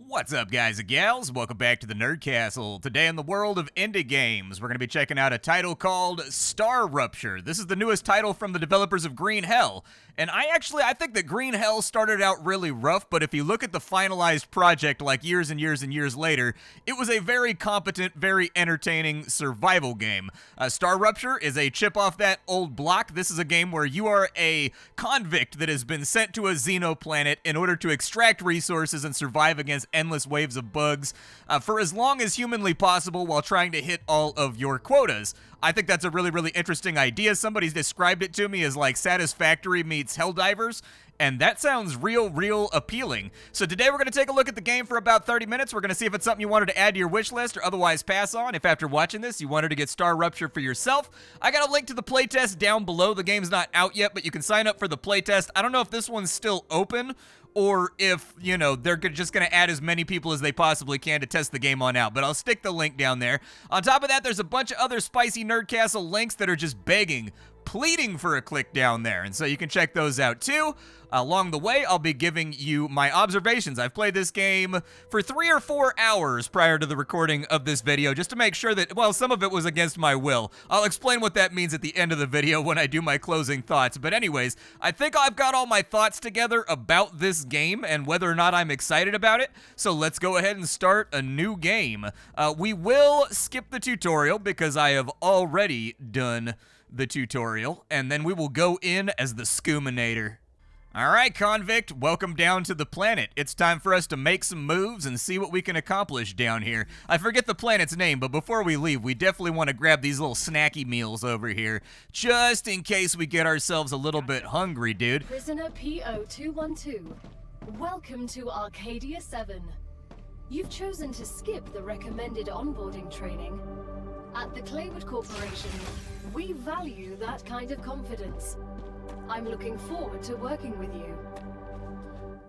What's up, guys and gals? Welcome back to the Nerd Castle. Today in the world of indie games, we're going to be checking out a title called StarRupture. This is the newest title from the developers of Green Hell. And I think that Green Hell started out really rough, but if you look at the finalized project like years and years and years later, it was a very competent, very entertaining survival game. StarRupture is a chip off that old block. This is a game where you are a convict that has been sent to a xenoplanet in order to extract resources and survive against endless waves of bugs for as long as humanly possible while trying to hit all of your quotas. I think that's a really, really interesting idea. Somebody's described it to me as like Satisfactory meets Helldivers, and that sounds real appealing. So today we're going to take a look at the game for about 30 minutes. We're going to see if it's something you wanted to add to your wish list or otherwise pass on. If after watching this you wanted to get StarRupture for yourself, I got a link to the playtest down below. The game's not out yet, but you can sign up for the playtest. I don't know if this one's still open or if, you know, they're just going to add as many people as they possibly can to test the game on out, but I'll stick the link down there. On top of that, there's a bunch of other spicy Nerd Castle links that are just begging, pleading for a click down there, and so you can check those out too. Along the way, I'll be giving you my observations. I've played this game for 3 or 4 hours prior to the recording of this video, just to make sure that, well, some of it was against my will. I'll explain what that means at the end of the video when I do my closing thoughts. But anyways, I think I've got all my thoughts together about this game and whether or not I'm excited about it. So let's go ahead and start a new game. We will skip the tutorial because I have already done the tutorial, and then we will go in as the Scuminator. Alright, convict, welcome down to the planet. It's time for us to make some moves and see what we can accomplish down here. I forget the planet's name, but before we leave, we definitely want to grab these little snacky meals over here, just in case we get ourselves a little bit hungry, dude. Prisoner PO212, welcome to Arcadia 7. You've chosen to skip the recommended onboarding training. At the Claywood Corporation, we value that kind of confidence. I'm looking forward to working with you.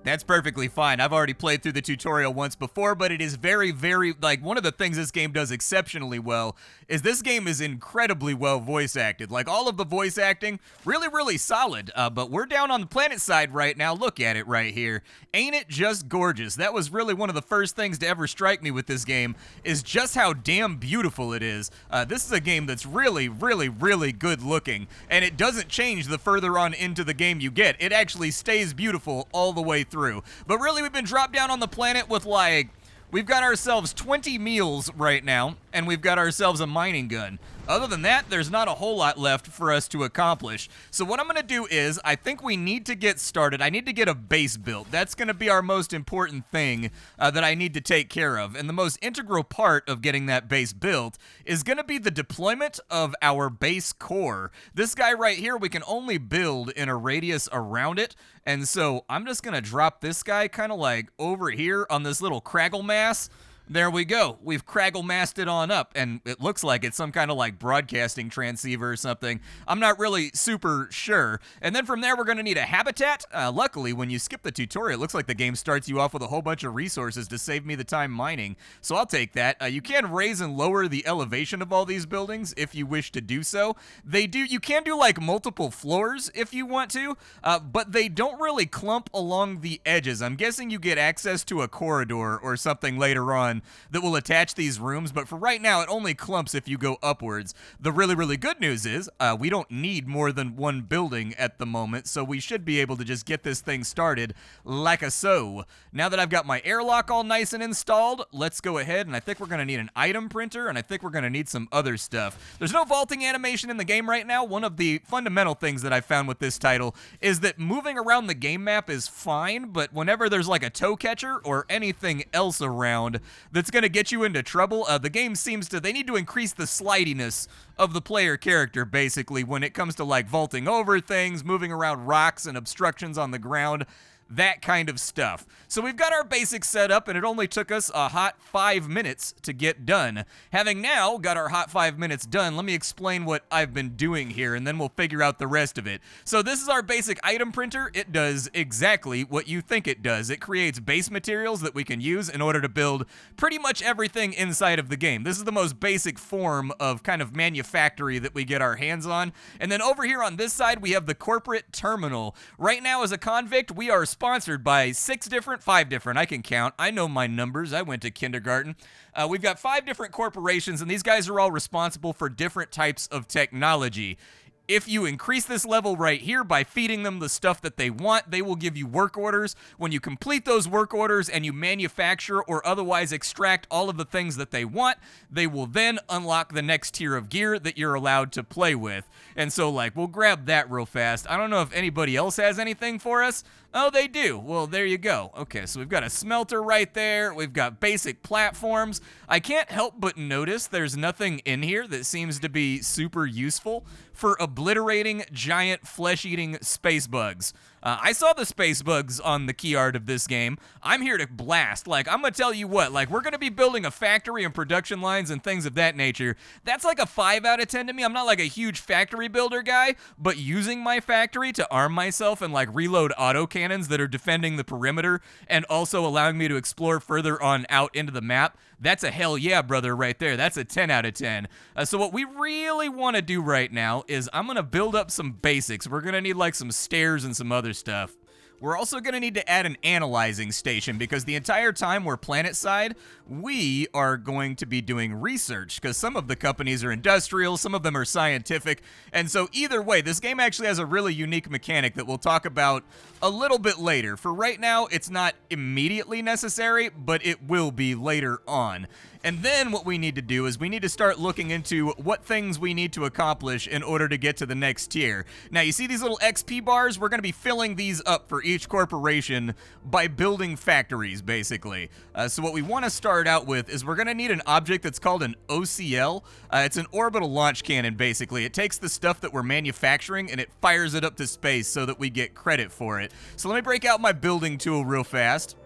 That's perfectly fine. I've already played through the tutorial once before, but it is very, like, one of the things this game does exceptionally well is this game is incredibly well voice acted. Like, all of the voice acting, really solid. But we're down on the planet side right now. Look at it right here. Ain't it just gorgeous? That was really one of the first things to ever strike me with this game, is just how damn beautiful it is. This is a game that's really good looking, and it doesn't change the further on into the game you get. It actually stays beautiful all the way through. But really, we've been dropped down on the planet with, like, we've got ourselves 20 meals right now, and we've got ourselves a mining gun. Other than that, there's not a whole lot left for us to accomplish. So what I'm going to do is, I think we need to get started. I need to get a base built. That's going to be our most important thing that I need to take care of. And the most integral part of getting that base built is going to be the deployment of our base core. This guy right here, we can only build in a radius around it. And so I'm just going to drop this guy kind of like over here on this little craggle mass. There we go. We've craggle-massed it on up, and it looks like it's some kind of like broadcasting transceiver or something. I'm not really super sure. And then from there, we're going to need a habitat. Luckily, when you skip the tutorial, it looks like the game starts you off with a whole bunch of resources to save me the time mining. So I'll take that. You can raise and lower the elevation of all these buildings if you wish to do so. You can do like multiple floors if you want to, but they don't really clump along the edges. I'm guessing you get access to a corridor or something later on that will attach these rooms, but for right now, it only clumps if you go upwards. The really good news is we don't need more than one building at the moment, so we should be able to just get this thing started like a so. Now that I've got my airlock all nice and installed, let's go ahead, and I think we're going to need an item printer, and I think we're going to need some other stuff. There's no vaulting animation in the game right now. One of the fundamental things that I found with this title is that moving around the game map is fine, but whenever there's like a toe catcher or anything else around that's going to get you into trouble, the game seems to, they need to increase the slidiness of the player character, basically, when it comes to like vaulting over things, moving around rocks and obstructions on the ground. that kind of stuff. So we've got our basics set up, and it only took us a hot 5 minutes to get done. Having now got our hot 5 minutes done, let me explain what I've been doing here, and then we'll figure out the rest of it. So this is our basic item printer. It does exactly what you think it does. It creates base materials that we can use in order to build pretty much everything inside of the game. This is the most basic form of kind of manufactory that we get our hands on. And then over here on this side, we have the corporate terminal. Right now, as a convict, we are sponsored by 5 different, I can count, I know my numbers, I went to kindergarten. We've got 5 different corporations, and these guys are all responsible for different types of technology. If you increase this level right here by feeding them the stuff that they want, they will give you work orders. When you complete those work orders and you manufacture or otherwise extract all of the things that they want, they will then unlock the next tier of gear that you're allowed to play with. And so, like, we'll grab that real fast. I don't know if anybody else has anything for us. Oh, they do. Well, there you go. Okay, so we've got a smelter right there. We've got basic platforms. I can't help but notice there's nothing in here that seems to be super useful for obliterating giant flesh-eating space bugs. I saw the space bugs on the key art of this game. I'm here to blast. Like, I'm gonna tell you what, like, we're gonna be building a factory and production lines and things of that nature. That's like a 5 out of 10 to me. I'm not like a huge factory builder guy, but using my factory to arm myself and like reload autocannons that are defending the perimeter and also allowing me to explore further on out into the map, that's a hell yeah, brother, right there. That's a 10 out of 10. So what we really want to do right now is I'm going to build up some basics. We're going to need like some stairs and some other stuff. We're also going to need to add an analyzing station because the entire time we're planet side, we are going to be doing research because some of the companies are industrial, some of them are scientific, and so either way, this game actually has a really unique mechanic that we'll talk about a little bit later. For right now, it's not immediately necessary, but it will be later on. And then what we need to do is we need to start looking into what things we need to accomplish in order to get to the next tier. Now, you see these little XP bars? We're going to be filling these up for each corporation by building factories, basically. So what we want to start out with is we're going to need an object that's called an OCL. It's an orbital launch cannon, basically. It takes the stuff that we're manufacturing and it fires it up to space so that we get credit for it. So let me break out my building tool real fast.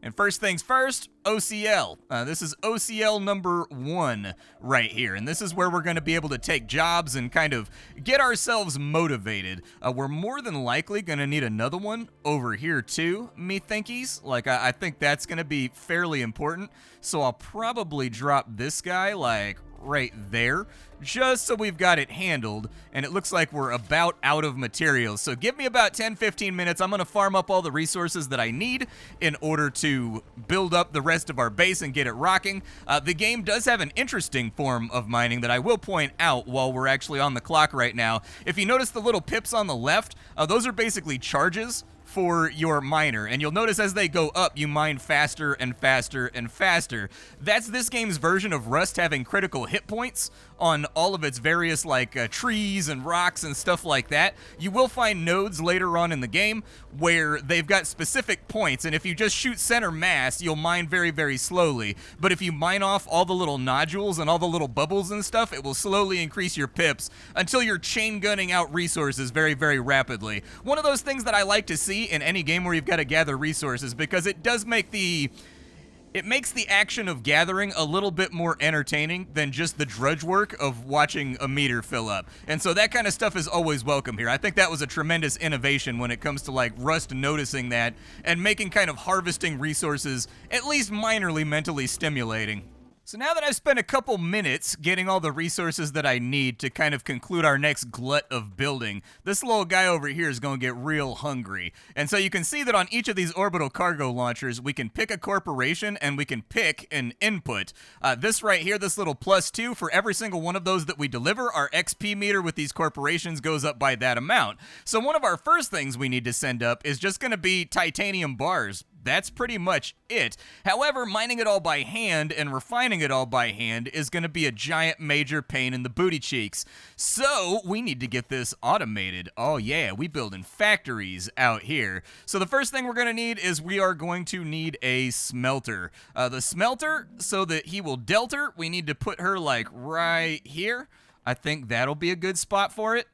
And first things first, OCL. This is OCL number 1 right here. And this is where we're going to be able to take jobs and kind of get ourselves motivated. We're more than likely going to need another one over here too, me thinkies. Like, I think that's going to be fairly important. So I'll probably drop this guy, like, right there, just so we've got it handled, and it looks like we're about out of materials. So give me about 10-15 minutes. I'm going to farm up all the resources that I need in order to build up the rest of our base and get it rocking. The game does have an interesting form of mining that I will point out while we're actually on the clock right now. If you notice the little pips on the left, those are basically charges for your miner, and you'll notice as they go up, you mine faster and faster and faster. That's this game's version of Rust having critical hit points on all of its various like trees and rocks and stuff like that. You will find nodes later on in the game where they've got specific points, and if you just shoot center mass, you'll mine very, very slowly. But if you mine off all the little nodules and all the little bubbles and stuff, it will slowly increase your pips until you're chain gunning out resources very, very rapidly. One of those things that I like to see in any game where you've got to gather resources, because it does make it makes the action of gathering a little bit more entertaining than just the drudge work of watching a meter fill up. And so that kind of stuff is always welcome here. I think that was a tremendous innovation when it comes to like Rust noticing that and making kind of harvesting resources at least minorly mentally stimulating. So now that I've spent a couple minutes getting all the resources that I need to kind of conclude our next glut of building, this little guy over here is going to get real hungry. And so you can see that on each of these orbital cargo launchers, we can pick a corporation and we can pick an input. This right here, this little +2, for every single one of those that we deliver, our XP meter with these corporations goes up by that amount. So one of our first things we need to send up is just going to be titanium bars. That's pretty much it. However, mining it all by hand and refining it all by hand is going to be a giant major pain in the booty cheeks. So we need to get this automated. Oh yeah, we building factories out here. So the first thing we're going to need is we are going to need a smelter. The smelter, so that he will delta, we need to put her like right here. I think that'll be a good spot for it.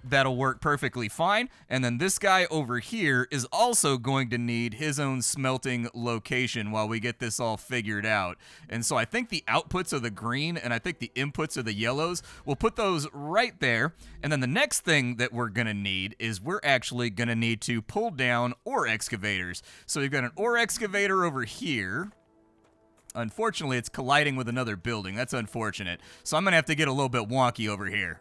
That'll work perfectly fine. And then this guy over here is also going to need his own smelting location while we get this all figured out. And so I think the outputs are the green and I think the inputs are the yellows. We'll put those right there. And then the next thing that we're going to need is we're actually going to need to pull down ore excavators. So we've got an ore excavator over here. Unfortunately, it's colliding with another building. That's unfortunate. So I'm going to have to get a little bit wonky over here.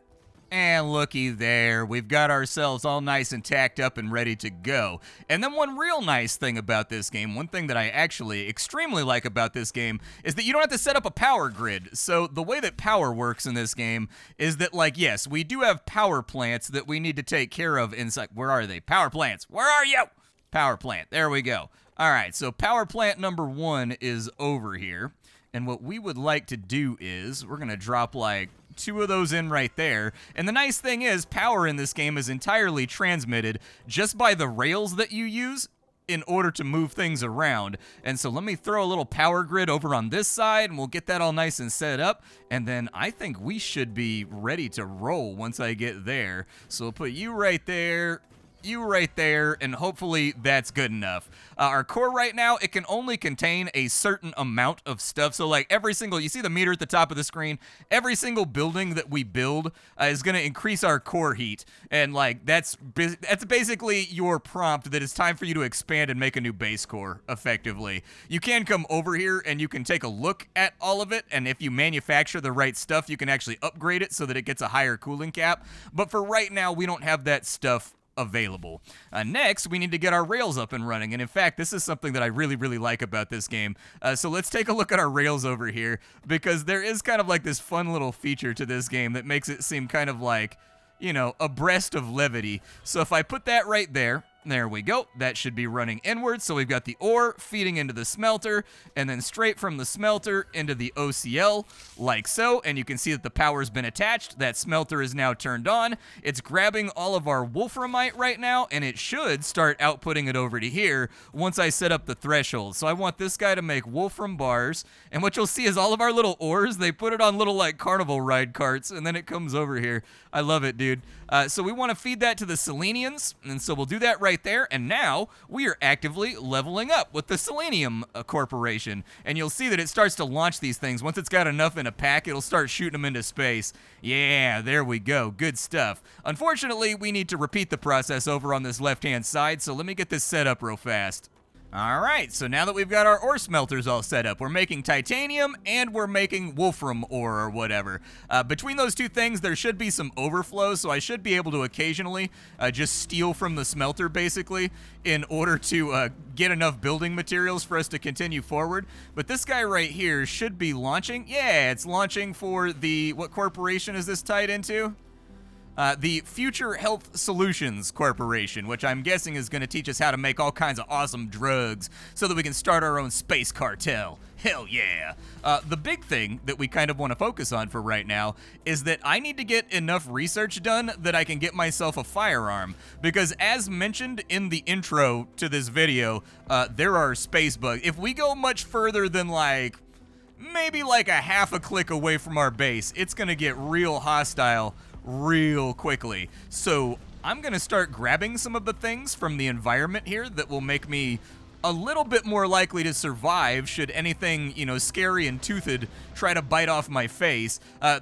And looky there, we've got ourselves all nice and tacked up and ready to go. And then one real nice thing about this game, one thing that I actually extremely like about this game, is that you don't have to set up a power grid. So the way that power works in this game is that, like, yes, we do have power plants that we need to take care of inside. Where are they? Power plants. Where are you? Power plant. There we go. All right, so power plant number 1 is over here. And what we would like to do is we're going to drop, like, 2 of those in right there. And the nice thing is, power in this game is entirely transmitted just by the rails that you use in order to move things around. And so let me throw a little power grid over on this side, and we'll get that all nice and set up. And then I think we should be ready to roll once I get there. So we'll put you right there, you right there, and hopefully that's good enough. Our core right now, it can only contain a certain amount of stuff. So like every single, you see the meter at the top of the screen? Every single building that we build is going to increase our core heat. And like that's basically your prompt that it's time for you to expand and make a new base core, effectively. You can come over here and you can take a look at all of it. And if you manufacture the right stuff, you can actually upgrade it so that it gets a higher cooling cap. But for right now, we don't have that stuff available. Next, we need to get our rails up and running, and in fact, this is something that I really, really like about this game. So let's take a look at our rails over here, because there is kind of like this fun little feature to this game that makes it seem kind of like, you know, abreast of levity. So if I put that right there, there we go. That should be running inward. So we've got the ore feeding into the smelter, and then straight from the smelter into the OCL, like so. And you can see that the power's been attached. That smelter is now turned on. It's grabbing all of our wolframite right now, and it should start outputting it over to here once I set up the threshold. So I want this guy to make wolfram bars, and what you'll see is all of our little ores, they put it on little like carnival ride carts, and then it comes over here. I love it, dude. So we want to feed that to the Selenians, and so we'll do that right there, and now we are actively leveling up with the Selenium Corporation, and you'll see that it starts to launch these things. Once it's got enough in a pack, it'll start shooting them into space. Yeah, there we go. Good stuff. Unfortunately, we need to repeat the process over on this left-hand side, so let me get this set up real fast. Alright, so now that we've got our ore smelters all set up, we're making titanium and we're making wolfram ore or whatever. Between those two things, there should be some overflow, so I should be able to occasionally just steal from the smelter, basically, in order to get enough building materials for us to continue forward. But this guy right here should be launching. Yeah, it's launching for the, what corporation is this tied into? The Future Health Solutions Corporation, which I'm guessing is going to teach us how to make all kinds of awesome drugs so that we can start our own space cartel. Hell yeah. The big thing that we kind of want to focus on for right now is that I need to get enough research done that I can get myself a firearm. Because as mentioned in the intro to this video, there are space bugs. If we go much further than like, maybe like a half a click away from our base, it's going to get real hostile real quickly. So I'm gonna start grabbing some of the things from the environment here that will make me a little bit more likely to survive should anything, you know, scary and toothed try to bite off my face.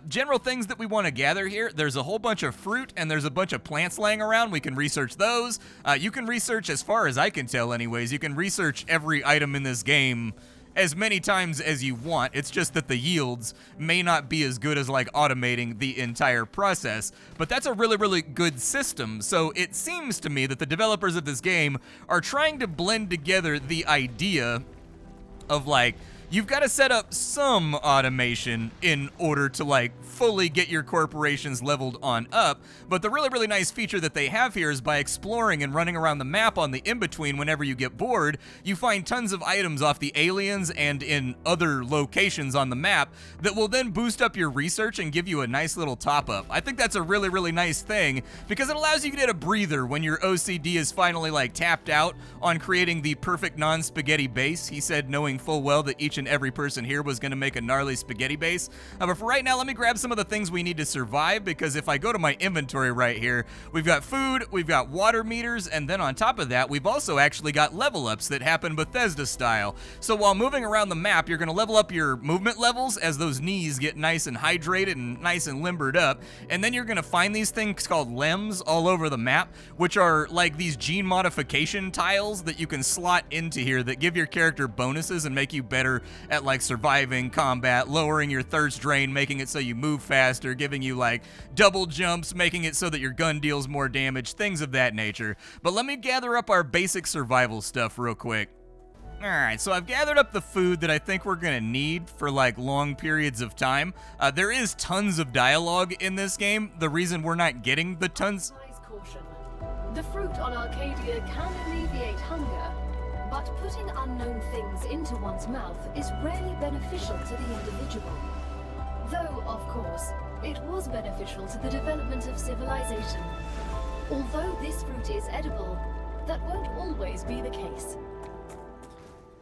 General things that we want to gather here, there's a whole bunch of fruit and there's a bunch of plants laying around. We can research those. You can research, as far as I can tell anyways, you can research every item in this game as many times as you want. It's just that the yields may not be as good as like automating the entire process, but that's a really, really good system. So it seems to me that the developers of this game are trying to blend together the idea of like, you've got to set up some automation in order to like fully get your corporations leveled on up. But the really, really nice feature that they have here is by exploring and running around the map on the in-between whenever you get bored, you find tons of items off the aliens and in other locations on the map that will then boost up your research and give you a nice little top-up. I think that's a really, really nice thing because it allows you to get a breather when your OCD is finally like tapped out on creating the perfect non-spaghetti base. He said knowing full well that each and every person here was going to make a gnarly spaghetti base. But for right now, let me grab some of the things we need to survive, because if I go to my inventory right here, we've got food, we've got water meters, and then on top of that, we've also actually got level ups that happen Bethesda style. So while moving around the map, you're going to level up your movement levels as those knees get nice and hydrated and nice and limbered up, and then you're going to find these things called lems all over the map, which are like these gene modification tiles that you can slot into here that give your character bonuses and make you better at like surviving combat, lowering your thirst drain, making it so you move faster, giving you like double jumps, making it so that your gun deals more damage, things of that nature. But let me gather up our basic survival stuff real quick. Alright, so I've gathered up the food that I think we're gonna need for like long periods of time. There is tons of dialogue in this game. The reason we're not getting the tons... Caution. The fruit on Arcadia can alleviate hunger, but putting unknown things into one's mouth is rarely beneficial to the individual. Though, of course, it was beneficial to the development of civilization. Although this fruit is edible, that won't always be the case.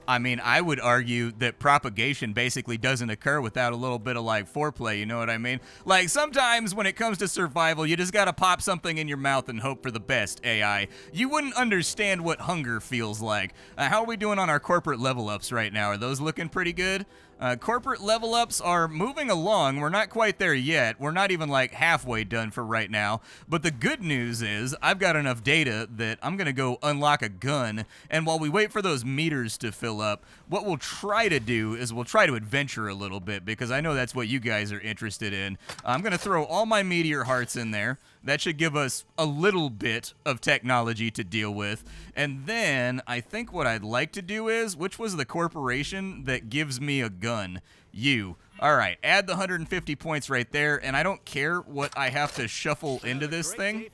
I mean, I would argue that propagation basically doesn't occur without a little bit of, like, foreplay, you know what I mean? Like, sometimes when it comes to survival, you just gotta pop something in your mouth and hope for the best, AI. You wouldn't understand what hunger feels like. How are we doing on our corporate level ups right now? Are those looking pretty good? Corporate level ups are moving along. We're not quite there yet. We're not even like halfway done for right now. But the good news is I've got enough data that I'm going to go unlock a gun. And while we wait for those meters to fill up, what we'll try to do is we'll try to adventure a little bit because I know that's what you guys are interested in. I'm going to throw all my meteor hearts in there. That should give us a little bit of technology to deal with. And then I think what I'd like to do is, which was the corporation that gives me a gun? You. All right, add the 150 points right there, and I don't care what I have to shuffle into this thing.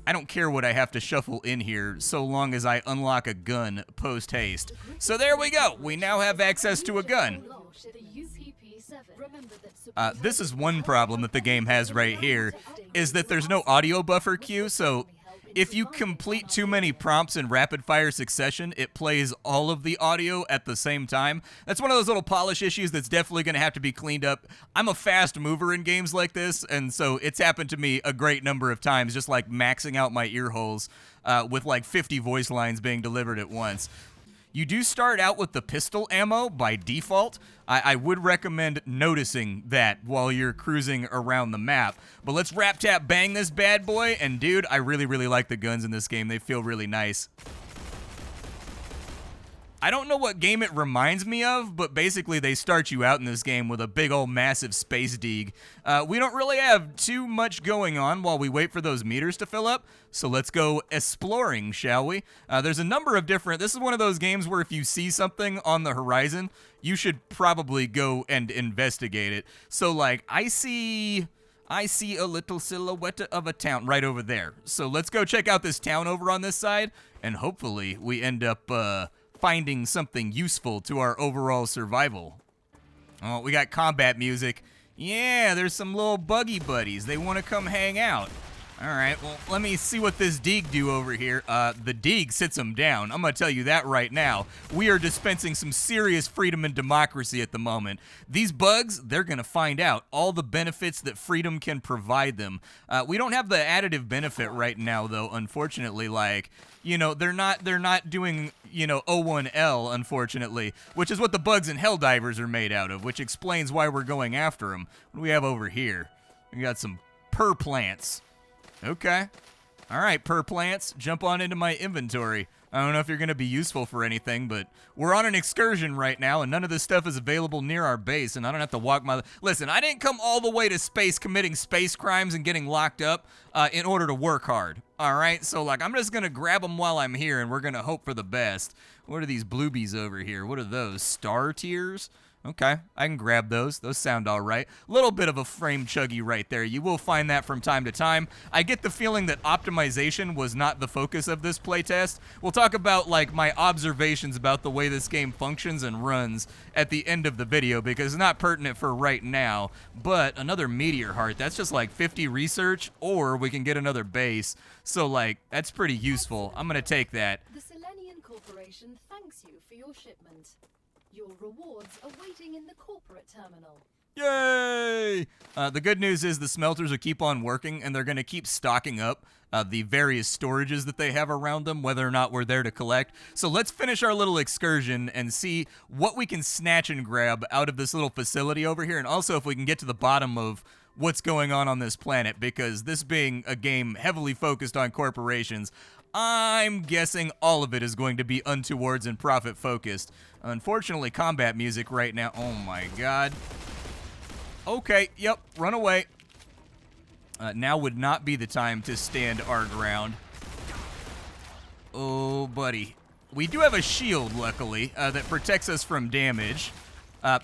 I don't care what I have to shuffle in here so long as I unlock a gun post-haste. So there we go. We now have access to a gun. This is one problem that the game has right here, is that there's no audio buffer queue, so if you complete too many prompts in rapid-fire succession, it plays all of the audio at the same time. That's one of those little polish issues that's definitely going to have to be cleaned up. I'm a fast mover in games like this, and so it's happened to me a great number of times, just like maxing out my ear holes with like 50 voice lines being delivered at once. You do start out with the pistol ammo by default. I would recommend noticing that while you're cruising around the map. But let's rap tap bang this bad boy. And dude, I really, really like the guns in this game. They feel really nice. I don't know what game it reminds me of, but basically they start you out in this game with a big old massive space dig. We don't really have too much going on while we wait for those meters to fill up, so let's go exploring, shall we? There's a number of different... This is one of those games where if you see something on the horizon, you should probably go and investigate it. So, like, I see a little silhouette of a town right over there. So let's go check out this town over on this side, and hopefully we end up... finding something useful to our overall survival. Oh, we got combat music. Yeah, there's some little buggy buddies. They want to come hang out. All right, well, let me see what this dig do over here. The dig sits them down. I'm going to tell you that right now. We are dispensing some serious freedom and democracy at the moment. These bugs, they're going to find out all the benefits that freedom can provide them. We don't have the additive benefit right now, though, unfortunately. Like, you know, they're not doing, you know, O1L, unfortunately, which is what the bugs and Helldivers are made out of, which explains why we're going after them. What do we have over here? We got some plants. Okay. All right, plants, jump on into my inventory. I don't know if you're going to be useful for anything, but we're on an excursion right now, and none of this stuff is available near our base, and I don't have to walk my... Listen, I didn't come all the way to space committing space crimes and getting locked up in order to work hard, all right? So, like, I'm just going to grab them while I'm here, and we're going to hope for the best. What are these bluebies over here? What are those? Star tiers? Okay, I can grab those. Those sound all right. Little bit of a frame chuggy right there. You will find that from time to time. I get the feeling that optimization was not the focus of this playtest. We'll talk about, like, my observations about the way this game functions and runs at the end of the video because it's not pertinent for right now. But another meteor heart, that's just like 50 research, or we can get another base. So, like, that's pretty useful. I'm going to take that. The Selenian Corporation thanks you for your shipment. Your rewards are waiting in the corporate terminal. Yay! The good news is the smelters will keep on working, and they're going to keep stocking up the various storages that they have around them, whether or not we're there to collect. So let's finish our little excursion and see what we can snatch and grab out of this little facility over here, and also if we can get to the bottom of what's going on this planet, because this being a game heavily focused on corporations, I'm guessing all of it is going to be untowards and profit-focused. Unfortunately, combat music right now. Oh my god. Okay, yep, run away. Now would not be the time to stand our ground. Oh, buddy. We do have a shield, luckily, that protects us from damage.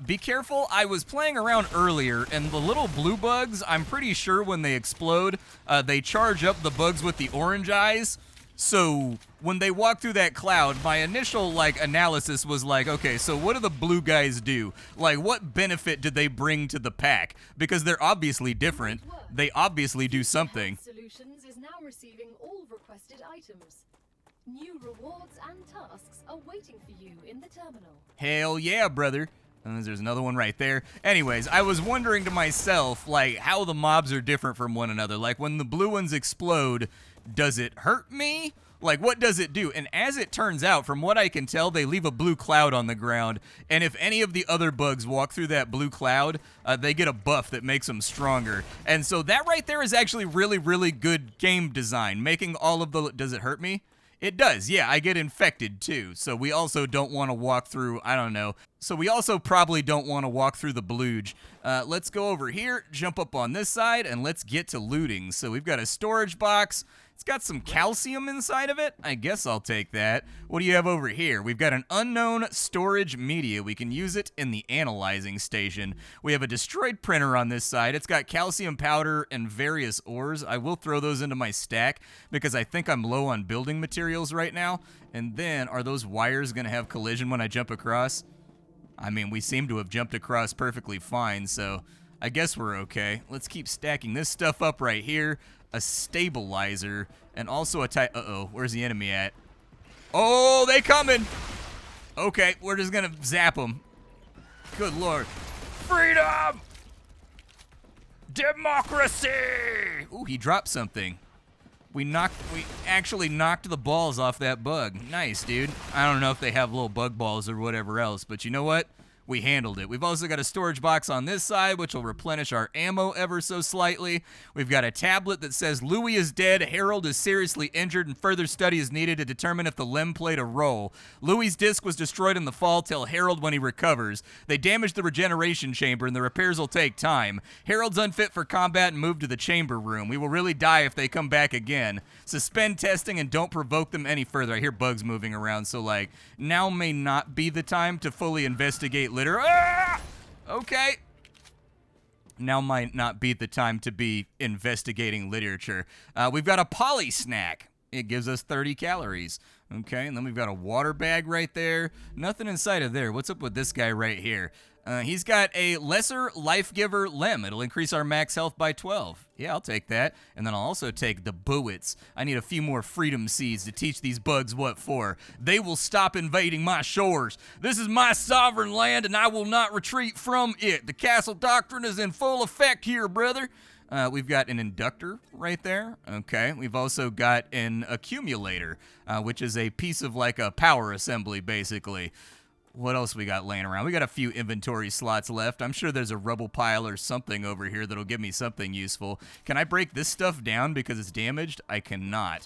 Be careful, I was playing around earlier, and the little blue bugs, I'm pretty sure when they explode, they charge up the bugs with the orange eyes. So when they walk through that cloud, my initial analysis was like, okay, so what do the blue guys do? Like, what benefit did they bring to the pack? Because they're obviously different. They obviously do something. Solutions is now receiving all requested items. New rewards and tasks are waiting for you in the terminal. Hell yeah, brother. And there's another one right there. Anyways, I was wondering to myself, how the mobs are different from one another. Like, when the blue ones explode, does it hurt me? Like, what does it do? And as it turns out, from what I can tell, they leave a blue cloud on the ground. And if any of the other bugs walk through that blue cloud, they get a buff that makes them stronger. And so that right there is actually really, really good game design. Making all of the... Does it hurt me? It does, yeah, I get infected too. So we also don't want to walk through, I don't know. So we also probably don't want to walk through the blooge. Let's go over here, jump up on this side, and let's get to looting. So we've got a storage box. It's got some calcium inside of it. I guess I'll take that. What do you have over here? We've got an unknown storage media. We can use it in the analyzing station. We have a destroyed printer on this side. It's got calcium powder and various ores. I will throw those into my stack because I think I'm low on building materials right now. And then, are those wires going to have collision when I jump across? I mean, we seem to have jumped across perfectly fine, so I guess we're okay. Let's keep stacking this stuff up right here. A stabilizer, and also a uh-oh, where's the enemy at? Oh, they coming! Okay, we're just gonna zap them. Good lord. Freedom! Democracy! Ooh, he dropped something. We actually knocked the balls off that bug. Nice, dude. I don't know if they have little bug balls or whatever else, but you know what? We handled it. We've also got a storage box on this side, which will replenish our ammo ever so slightly. We've got a tablet that says Louis is dead, Harold is seriously injured, and further study is needed to determine if the limb played a role. Louis's disc was destroyed in the fall. Tell Harold when he recovers. They damaged the regeneration chamber, and the repairs will take time. Harold's unfit for combat and moved to the chamber room. We will really die if they come back again. Suspend testing and don't provoke them any further. I hear bugs moving around, so now may not be the time to fully investigate litter. Ah! Okay. Now might not be the time to be investigating literature. We've got a poly snack. It gives us 30 calories. Okay, and then we've got a water bag right there. Nothing inside of there. What's up with this guy right here? He's got a lesser life giver limb. It'll increase our max health by 12. Yeah, I'll take that. And then I'll also take the bullets. I need a few more freedom seeds to teach these bugs what for. They will stop invading my shores. This is my sovereign land, and I will not retreat from it. The castle doctrine is in full effect here, brother. We've got an inductor right there. Okay. We've also got an accumulator, which is a piece of a power assembly, basically. What else we got laying around? We got a few inventory slots left. I'm sure there's a rubble pile or something over here that'll give me something useful. Can I break this stuff down because it's damaged? I cannot.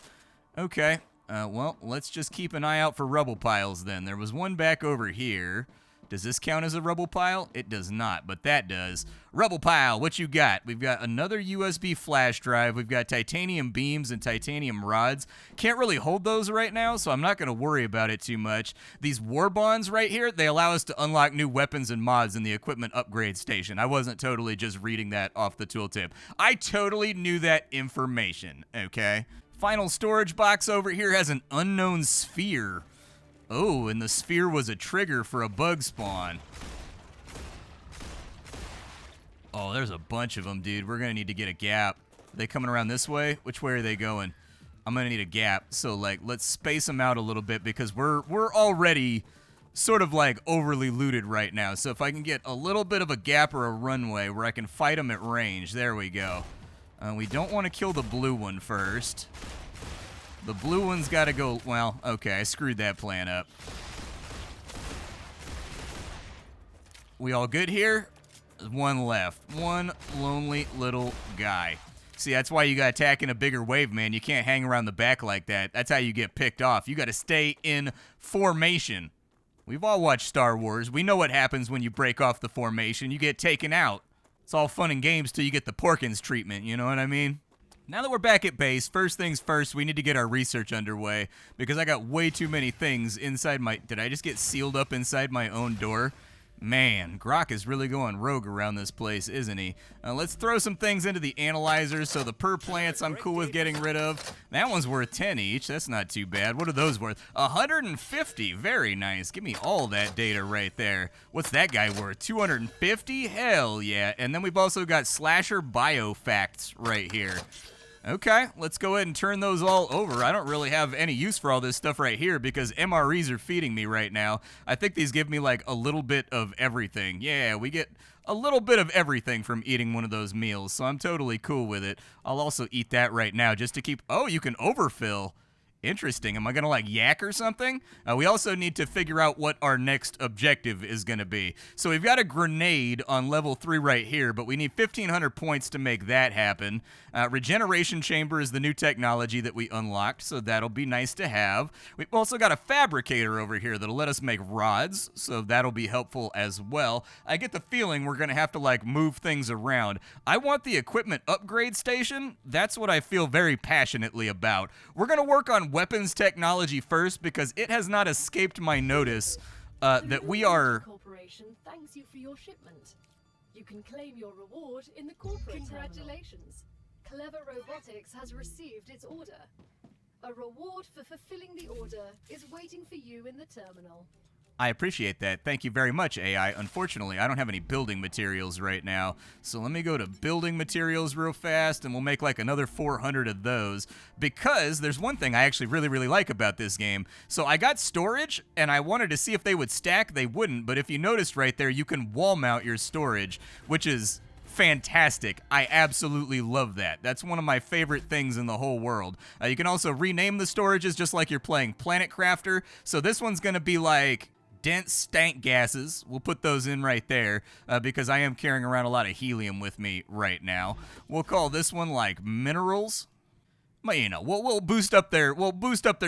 Okay. Well, let's just keep an eye out for rubble piles then. There was one back over here. Does this count as a rubble pile? It does not, but that does. Rubble pile, what you got? We've got another USB flash drive. We've got titanium beams and titanium rods. Can't really hold those right now, so I'm not going to worry about it too much. These war bonds right here, they allow us to unlock new weapons and mods in the equipment upgrade station. I wasn't totally just reading that off the tooltip. I totally knew that information, okay? Final storage box over here has an unknown sphere. Oh, and the sphere was a trigger for a bug spawn. Oh, there's a bunch of them, dude. We're going to need to get a gap. Are they coming around this way? Which way are they going? I'm going to need a gap. So, let's space them out a little bit because we're already sort of, overly looted right now. So if I can get a little bit of a gap or a runway where I can fight them at range. There we go. We don't want to kill the blue one first. The blue one's got to go... Well, okay, I screwed that plan up. We all good here? There's one left. One lonely little guy. See, that's why you gotta attack in a bigger wave, man. You can't hang around the back like that. That's how you get picked off. You gotta stay in formation. We've all watched Star Wars. We know what happens when you break off the formation. You get taken out. It's all fun and games till you get the Porkins treatment, you know what I mean? Now that we're back at base, first things first, we need to get our research underway because I got way too many things inside my... Did I just get sealed up inside my own door? Man, Grok is really going rogue around this place, isn't he? Let's throw some things into the analyzer. So the per plants I'm cool with getting rid of. That one's worth 10 each. That's not too bad. What are those worth? 150. Very nice. Give me all that data right there. What's that guy worth? 250? Hell yeah. And then we've also got slasher biofacts right here. Okay, let's go ahead and turn those all over. I don't really have any use for all this stuff right here because MREs are feeding me right now. I think these give me like a little bit of everything. Yeah, we get a little bit of everything from eating one of those meals, so I'm totally cool with it. I'll also eat that right now just to keep... Oh, you can overfill. Interesting. Am I going to like yak or something? We also need to figure out what our next objective is going to be. So we've got a grenade on level 3 right here, but we need 1,500 points to make that happen. Regeneration chamber is the new technology that we unlocked, so that'll be nice to have. We've also got a fabricator over here that'll let us make rods, so that'll be helpful as well. I get the feeling we're going to have to like move things around. I want the equipment upgrade station. That's what I feel very passionately about. We're going to work on weapons technology first because it has not escaped my notice that we are... Corporation thanks you for your shipment. You can claim your reward in the corporate Congratulations. Clever Robotics has received its order. A reward for fulfilling the order is waiting for you in the terminal. I appreciate that. Thank you very much, AI. Unfortunately, I don't have any building materials right now. So let me go to building materials real fast, and we'll make like another 400 of those. Because there's one thing I actually really like about this game. So I got storage, and I wanted to see if they would stack. They wouldn't, but if you noticed right there, you can wall mount your storage, which is fantastic. I absolutely love that. That's one of my favorite things in the whole world. You can also rename the storages just like you're playing Planet Crafter. So this one's going to be like... dense stank gases. We'll put those in right there because I am carrying around a lot of helium with me right now. We'll call this one like minerals. But you know, we'll boost up their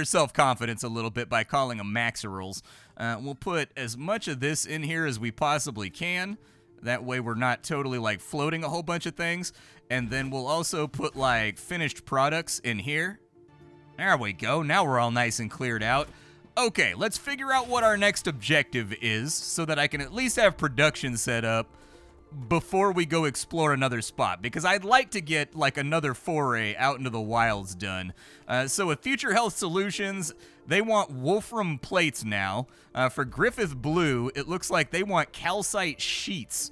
self-confidence a little bit by calling them maxerals. We'll put as much of this in here as we possibly can. That way we're not totally like floating a whole bunch of things. And then we'll also put like finished products in here. There we go. Now we're all nice and cleared out. Okay, let's figure out what our next objective is so that I can at least have production set up before we go explore another spot, because I'd like to get like another foray out into the wilds done. So with Future Health Solutions, they want Wolfram plates now. For Griffith Blue, it looks like they want calcite sheets.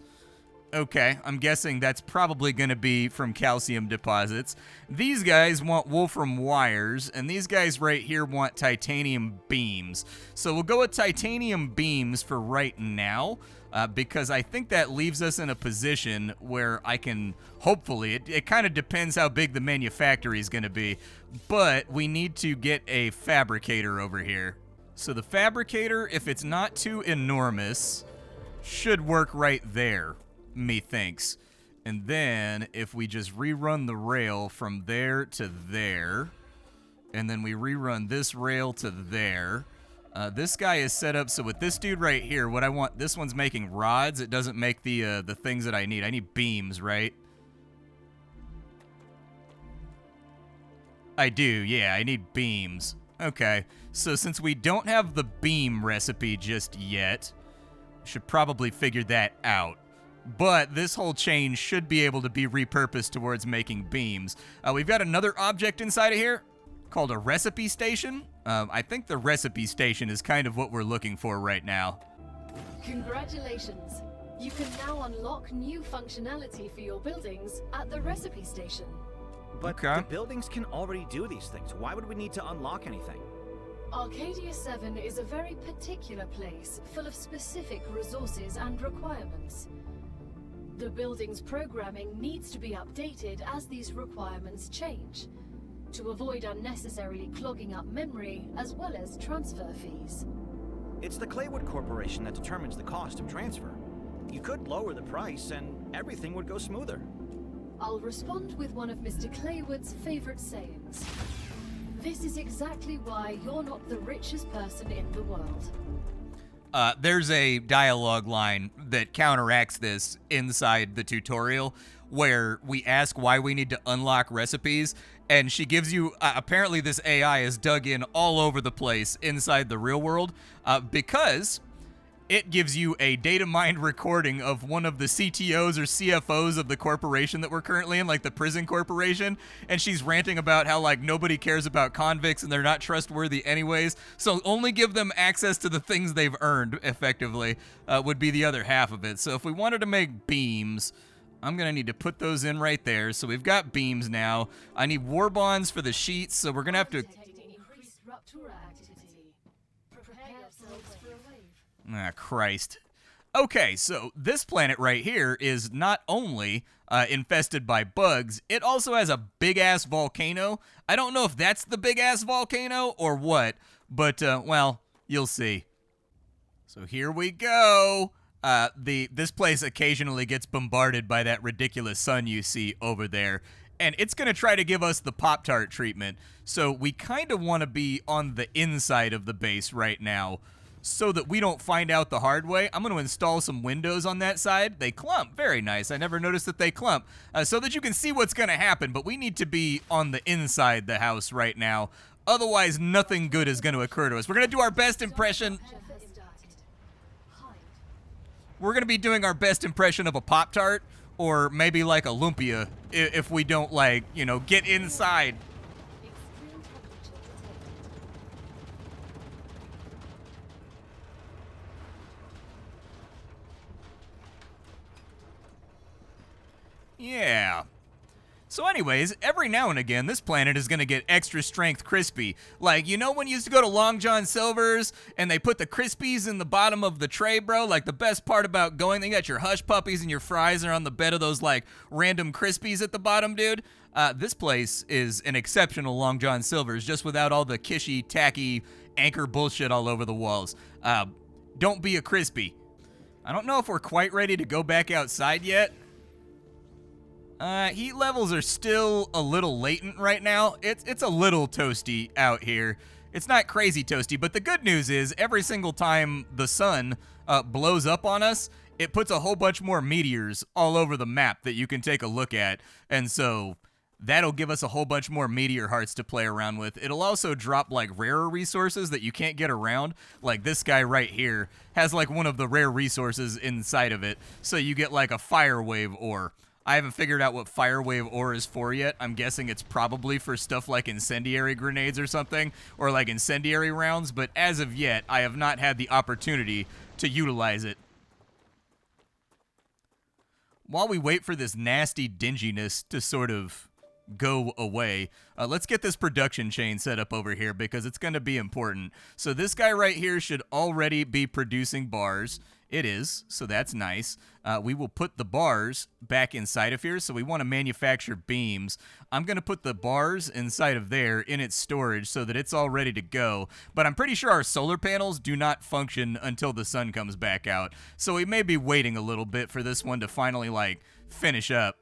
Okay, I'm guessing that's probably going to be from calcium deposits. These guys want wolfram wires, and these guys right here want titanium beams. So we'll go with titanium beams for right now, because I think that leaves us in a position where I can, hopefully, it kind of depends how big the manufactory is going to be, but we need to get a fabricator over here. So the fabricator, if it's not too enormous, should work right there. Methinks. And then if we just rerun the rail from there to there, and then we rerun this rail to there, this guy is set up so with this dude right here, what I want, this one's making rods. It doesn't make the things that I need. I need beams, right? I do, yeah, I need beams. Okay, so since we don't have the beam recipe just yet, should probably figure that out. But this whole chain should be able to be repurposed towards making beams. We've got another object inside of here called a recipe station. I think the recipe station is kind of what we're looking for right now. Congratulations. You can now unlock new functionality for your buildings at the recipe station. But the buildings can already do these things. Why would we need to unlock anything? Arcadia 7 is a very particular place full of specific resources and requirements. The building's programming needs to be updated as these requirements change, to avoid unnecessarily clogging up memory as well as transfer fees. It's the Claywood Corporation that determines the cost of transfer. You could lower the price and everything would go smoother. I'll respond with one of Mr. Claywood's favorite sayings. This is exactly why you're not the richest person in the world. There's a dialogue line that counteracts this inside the tutorial where we ask why we need to unlock recipes, and she gives you, apparently this AI is dug in all over the place inside the real world because it gives you a data mined recording of one of the CTOs or CFOs of the corporation that we're currently in, like the prison corporation, and she's ranting about how like nobody cares about convicts and they're not trustworthy anyways, so only give them access to the things they've earned effectively would be the other half of it. So if we wanted to make beams, I'm gonna need to put those in right there. So we've got beams now. I need war bonds for the sheets, so we're gonna have to... Increased rupture activity. Prepare yourselves for a wave. Ah, Christ. Okay, so this planet right here is not only infested by bugs, it also has a big-ass volcano. I don't know if that's the big-ass volcano or what, but, well, you'll see. So here we go. This place occasionally gets bombarded by that ridiculous sun you see over there, and it's going to try to give us the Pop-Tart treatment. So we kind of want to be on the inside of the base right now, so that we don't find out the hard way. I'm going to install some windows on that side. They clump. Very nice. I never noticed that they clump. So that you can see what's going to happen, but we need to be on the inside the house right now. Otherwise, nothing good is going to occur to us. We're going to do our best impression. We're going to be doing our best impression of a Pop-Tart, or maybe like a Lumpia, if we don't, like, you know, get inside. Yeah. So anyways, every now and again, this planet is going to get extra strength crispy. Like, you know when you used to go to Long John Silver's and they put the Crispies in the bottom of the tray, bro? Like, the best part about going, they got your Hush Puppies and your fries are on the bed of those, like, random Crispies at the bottom, dude. This place is an exceptional Long John Silver's, just without all the kishy, tacky, anchor bullshit all over the walls. Don't be a Crispy. I don't know if we're quite ready to go back outside yet. Heat levels are still a little latent right now. It's a little toasty out here. It's not crazy toasty, but the good news is every single time the sun blows up on us, it puts a whole bunch more meteors all over the map that you can take a look at. And so that'll give us a whole bunch more meteor hearts to play around with. It'll also drop like rarer resources that you can't get around. Like this guy right here has like one of the rare resources inside of it. So you get like a fire wave ore. I haven't figured out what fire wave ore is for yet. I'm guessing it's probably for stuff like incendiary grenades or something, or like incendiary rounds, but as of yet, I have not had the opportunity to utilize it. While we wait for this nasty dinginess to sort of go away, let's get this production chain set up over here because it's going to be important. So this guy right here should already be producing bars. It is, so that's nice. We will put the bars back inside of here, so we want to manufacture beams. I'm going to put the bars inside of there in its storage so that it's all ready to go, but I'm pretty sure our solar panels do not function until the sun comes back out, so we may be waiting a little bit for this one to finally, like, finish up.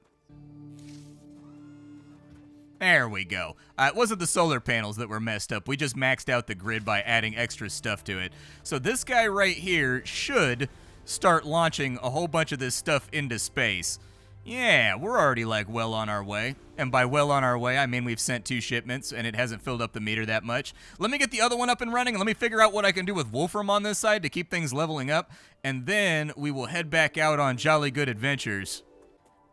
There we go. It wasn't the solar panels that were messed up. We just maxed out the grid by adding extra stuff to it. So this guy right here should start launching a whole bunch of this stuff into space. Yeah, we're already like well on our way. And by well on our way, I mean we've sent 2 shipments and it hasn't filled up the meter that much. Let me get the other one up and running and let me figure out what I can do with Wolfram on this side to keep things leveling up. And then we will head back out on jolly good adventures.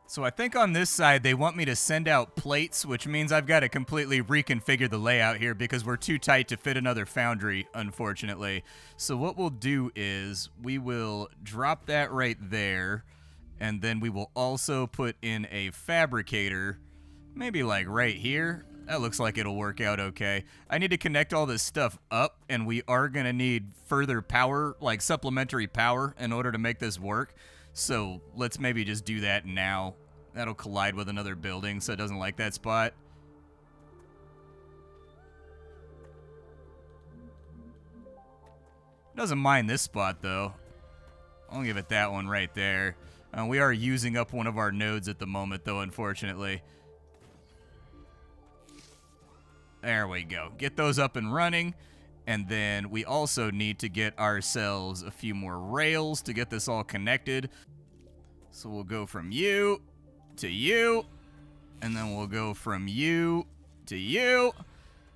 So I think on this side, they want me to send out plates, which means I've got to completely reconfigure the layout here because we're too tight to fit another foundry, unfortunately. So what we'll do is we will drop that right there, and then we will also put in a fabricator, maybe like right here. That looks like it'll work out okay. I need to connect all this stuff up, and we are going to need further power, like supplementary power, in order to make this work. So let's maybe just do that now. That'll collide with another building, so it doesn't like that spot. Doesn't mind this spot, though. I'll give it that one right there. We are using up one of our nodes at the moment, though, unfortunately. There we go. Get those up and running. And then we also need to get ourselves a few more rails to get this all connected. So we'll go from you to you. And then we'll go from you to you.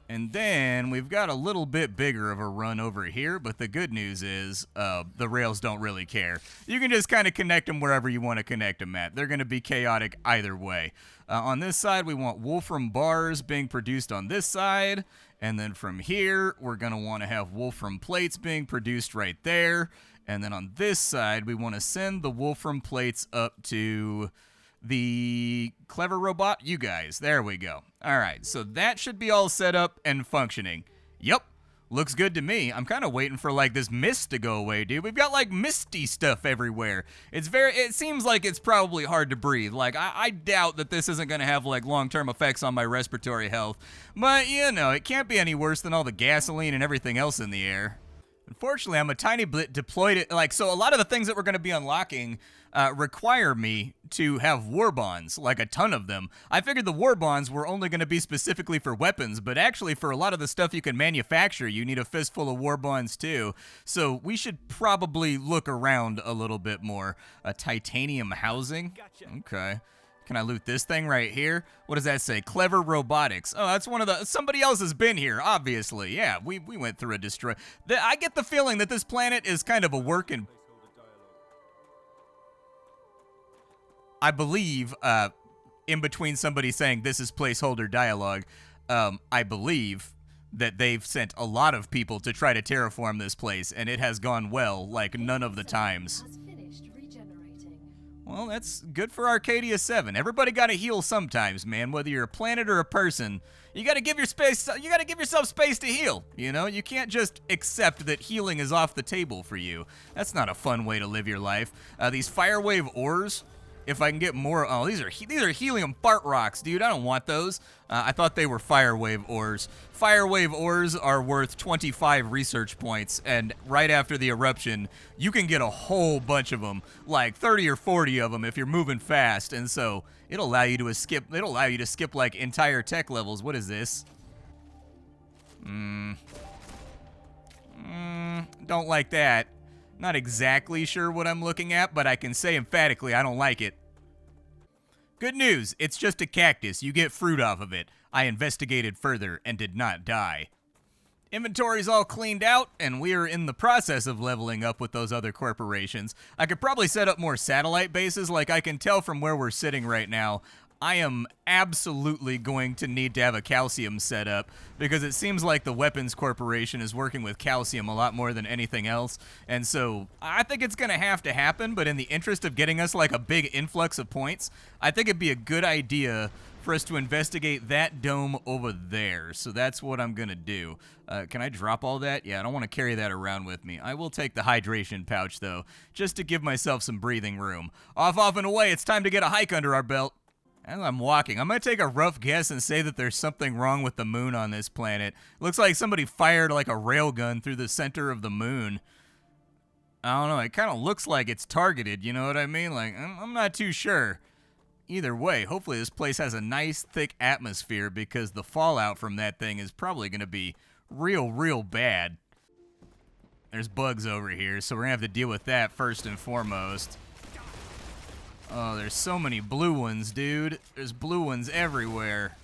And then we've got a little bit bigger of a run over here, but the good news is the rails don't really care. You can just kind of connect them wherever you want to connect them at. They're going to be chaotic either way. On this side, we want wolfram bars being produced on this side. And then from here, we're going to want to have wolfram plates being produced right there. And then on this side, we want to send the wolfram plates up to the clever robot, you guys. There we go. All right, so that should be all set up and functioning. Yep, looks good to me. I'm kind of waiting for like this mist to go away, dude. We've got like misty stuff everywhere. It seems like it's probably hard to breathe. Like I doubt that this isn't going to have like long-term effects on my respiratory health. But you know, it can't be any worse than all the gasoline and everything else in the air. Unfortunately, I'm a tiny bit deployed. So a lot of the things that we're going to be unlocking require me to have war bonds, like a ton of them. I figured the war bonds were only going to be specifically for weapons, but actually for a lot of the stuff you can manufacture, you need a fistful of war bonds too. So we should probably look around a little bit more. Titanium housing? Okay. Can I loot this thing right here? What does that say? Clever robotics. Oh, that's one of the... Somebody else has been here, obviously. Yeah, we went through a destroy... I get the feeling that this planet is kind of a work in... I believe, in between somebody saying this is placeholder dialogue, I believe that they've sent a lot of people to try to terraform this place, and it has gone well, like none of the times. Well, that's good for Arcadia 7. Everybody gotta heal sometimes, man. Whether you're a planet or a person, you gotta give yourself space to heal. You know, you can't just accept that healing is off the table for you. That's not a fun way to live your life. These firewave ores. If I can get more, oh, these are helium fart rocks, dude. I don't want those. I thought they were firewave ores. Firewave ores are worth 25 research points, and right after the eruption, you can get a whole bunch of them, like 30 or 40 of them if you're moving fast, and so it'll allow you to skip. It'll allow you to skip like entire tech levels. What is this? Don't like that. Not exactly sure what I'm looking at, but I can say emphatically I don't like it. Good news, it's just a cactus. You get fruit off of it. I investigated further and did not die. Inventory's all cleaned out, and we are in the process of leveling up with those other corporations. I could probably set up more satellite bases. Like I can tell from where we're sitting right now, I am absolutely going to need to have a calcium set up because it seems like the Weapons Corporation is working with calcium a lot more than anything else. And so I think it's going to happen, but in the interest of getting us like a big influx of points, I think it'd be a good idea for us to investigate that dome over there. So that's what I'm going to do. Can I drop all that? Yeah, I don't want to carry that around with me. I will take the hydration pouch, though, just to give myself some breathing room. Off, and away. It's time to get a hike under our belt. As I'm walking, I'm going to take a rough guess and say that there's something wrong with the moon on this planet. Looks like somebody fired like a railgun through the center of the moon. I don't know, it kind of looks like it's targeted, you know what I mean? Like, I'm not too sure. Either way, hopefully this place has a nice thick atmosphere because the fallout from that thing is probably going to be real bad. There's bugs over here, so we're going to have to deal with that first and foremost. Oh, there's so many blue ones, dude. There's blue ones everywhere.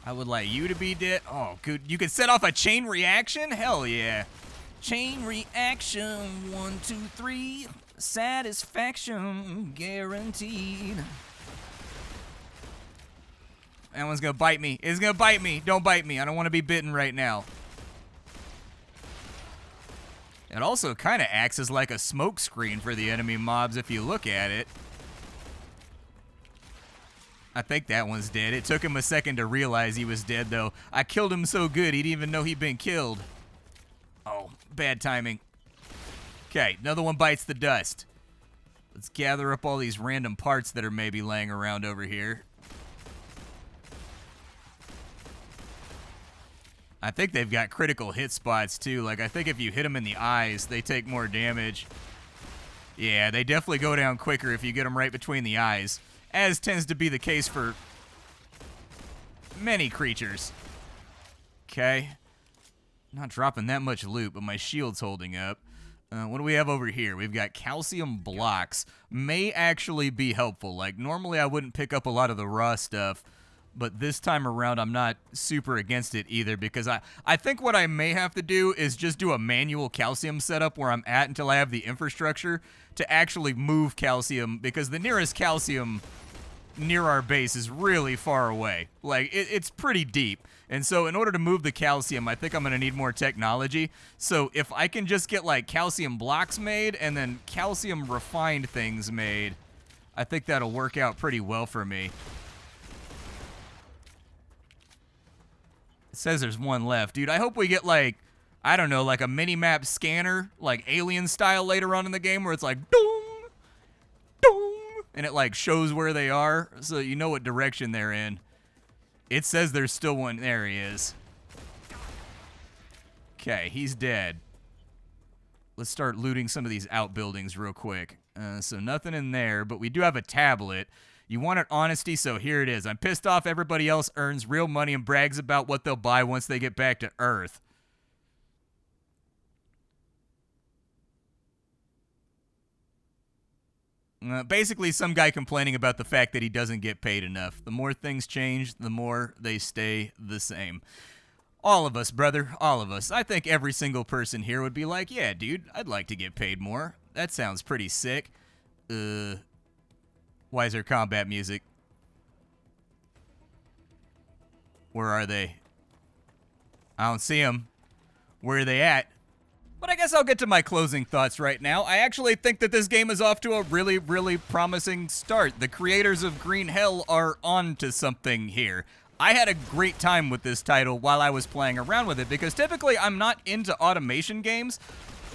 I would like you to be dead. Oh, good. You could set off a chain reaction? Hell yeah. Chain reaction, 1, 2, 3. Satisfaction guaranteed. That one's gonna bite me. It's gonna bite me. Don't bite me. I don't want to be bitten right now. It also kind of acts as like a smoke screen for the enemy mobs if you look at it. I think that one's dead. It took him a second to realize he was dead, though. I killed him so good he didn't even know he'd been killed. Oh, bad timing. Okay, another one bites the dust. Let's gather up all these random parts that are maybe laying around over here. I think they've got critical hit spots too. Like, I think if you hit them in the eyes, they take more damage. Yeah, they definitely go down quicker if you get them right between the eyes, as tends to be the case for many creatures. Okay. Not dropping that much loot, but my shield's holding up. What do we have over here? We've got calcium blocks. May actually be helpful. Like, normally I wouldn't pick up a lot of the raw stuff, but this time around I'm not super against it either, because I think what I may have to do is just do a manual calcium setup where I'm at until I have the infrastructure to actually move calcium, because the nearest calcium near our base is really far away. Like, it's pretty deep. And so in order to move the calcium, I think I'm going to need more technology. So if I can just get, like, calcium blocks made and then calcium refined things made, I think that'll work out pretty well for me. It says there's one left. Dude, I hope we get, like, I don't know, like a mini-map scanner, like Alien style later on in the game, where it's like, dong, dong, and it, like, shows where they are so you know what direction they're in. It says there's still one. There he is. Okay, he's dead. Let's start looting some of these outbuildings real quick. So nothing in there, but we do have a tablet. You wanted honesty, so here it is. I'm pissed off everybody else earns real money and brags about what they'll buy once they get back to Earth. Basically, some guy complaining about the fact that he doesn't get paid enough. The more things change, the more they stay the same. All of us, brother, all of us. I think every single person here would be like, yeah, dude, I'd like to get paid more. That sounds pretty sick. Why is there combat music? Where are they? I don't see them. Where are they at? But I guess I'll get to my closing thoughts right now. I actually think that this game is off to a really, really promising start. The creators of Green Hell are on to something here. I had a great time with this title while I was playing around with it, because typically I'm not into automation games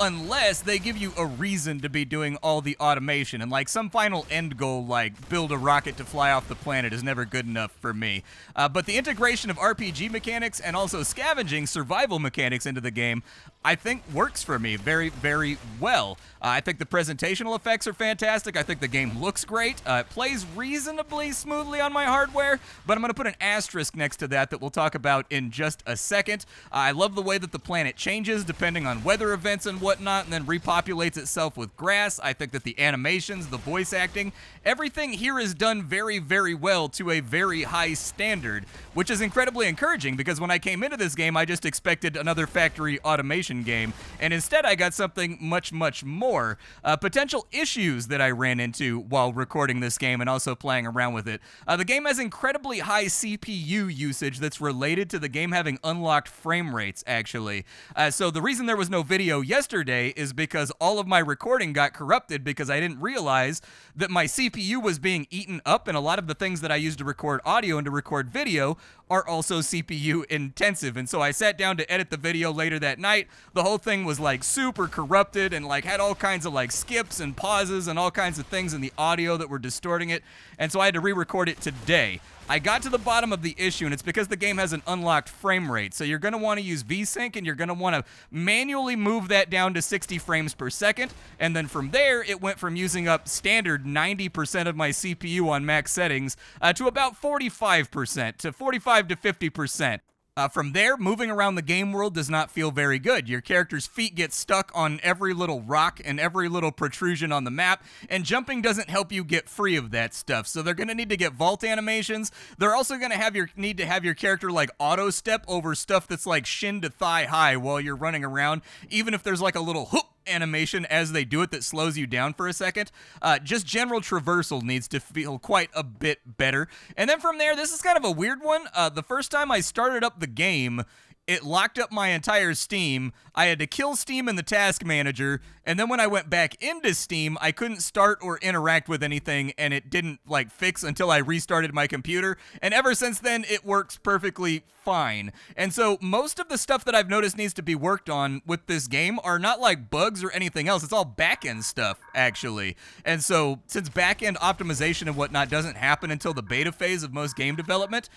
unless they give you a reason to be doing all the automation, and like some final end goal like build a rocket to fly off the planet is never good enough for me. But the integration of RPG mechanics and also scavenging survival mechanics into the game, I think works for me very, very well. I think the presentational effects are fantastic. I think the game looks great. It plays reasonably smoothly on my hardware, but I'm going to put an asterisk next to that we'll talk about in just a second. I love the way that the planet changes depending on weather events and whatnot, and then repopulates itself with grass. I think that the animations, the voice acting, everything here is done very, very well to a very high standard, which is incredibly encouraging, because when I came into this game, I just expected another factory automation game, and instead I got something much, much more. Potential issues that I ran into while recording this game and also playing around with it. The game has incredibly high CPU usage that's related to the game having unlocked frame rates, actually. So the reason there was no video yesterday is because all of my recording got corrupted because I didn't realize that my CPU was being eaten up, and a lot of the things that I use to record audio and to record video are also CPU intensive. And so I sat down to edit the video later that night. The whole thing was like super corrupted and like had all kinds of like skips and pauses and all kinds of things in the audio that were distorting it. And so I had to re-record it today. I got to the bottom of the issue, and it's because the game has an unlocked frame rate. So you're going to want to use VSync, and you're going to want to manually move that down to 60 frames per second. And then from there, it went from using up standard 90% of my CPU on max settings to about 45%, to 45 to 50%. From there, moving around the game world does not feel very good. Your character's feet get stuck on every little rock and every little protrusion on the map, and jumping doesn't help you get free of that stuff. So they're going to need to get vault animations. They're also going to need to have your character like auto step over stuff that's like shin to thigh high while you're running around, even if there's like a little hoop animation as they do it that slows you down for a second. Just general traversal needs to feel quite a bit better. And then from there, this is kind of a weird one. The first time I started up the game, it locked up my entire Steam. I had to kill Steam in the task manager, and then when I went back into Steam, I couldn't start or interact with anything, and it didn't like fix until I restarted my computer. And ever since then, it works perfectly fine. And so most of the stuff that I've noticed needs to be worked on with this game are not like bugs or anything else. It's all back-end stuff, actually. And so since back-end optimization and whatnot doesn't happen until the beta phase of most game development,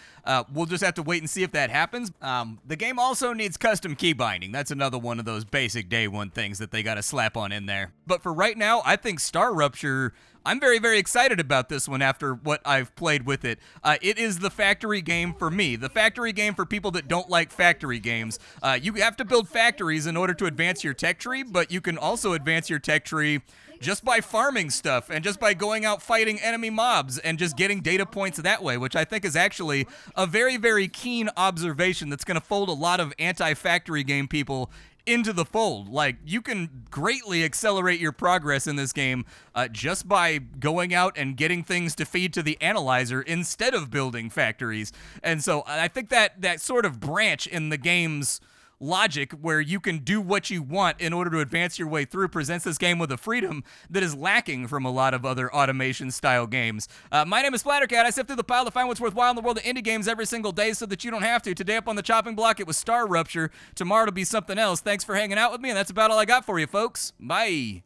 we'll just have to wait and see if that happens. The game game also needs custom key binding. That's another one of those basic day one things that they gotta slap on in there. But for right now, I think StarRupture, I'm very, very excited about this one after what I've played with it. It is the factory game for me. The factory game for people that don't like factory games. You have to build factories in order to advance your tech tree, but you can also advance your tech tree just by farming stuff and just by going out fighting enemy mobs and just getting data points that way, which I think is actually a very, very keen observation that's going to fold a lot of anti-factory game people into the fold. Like, you can greatly accelerate your progress in this game just by going out and getting things to feed to the analyzer instead of building factories. And so I think that sort of branch in the game's logic where you can do what you want in order to advance your way through presents this game with a freedom that is lacking from a lot of other automation style games. My name is Splattercat. I sift through the pile to find what's worthwhile in the world of indie games every single day so that you don't have to. Today up on the chopping block, it was StarRupture. Tomorrow it'll be something else. Thanks for hanging out with me, and that's about all I got for you, folks. Bye.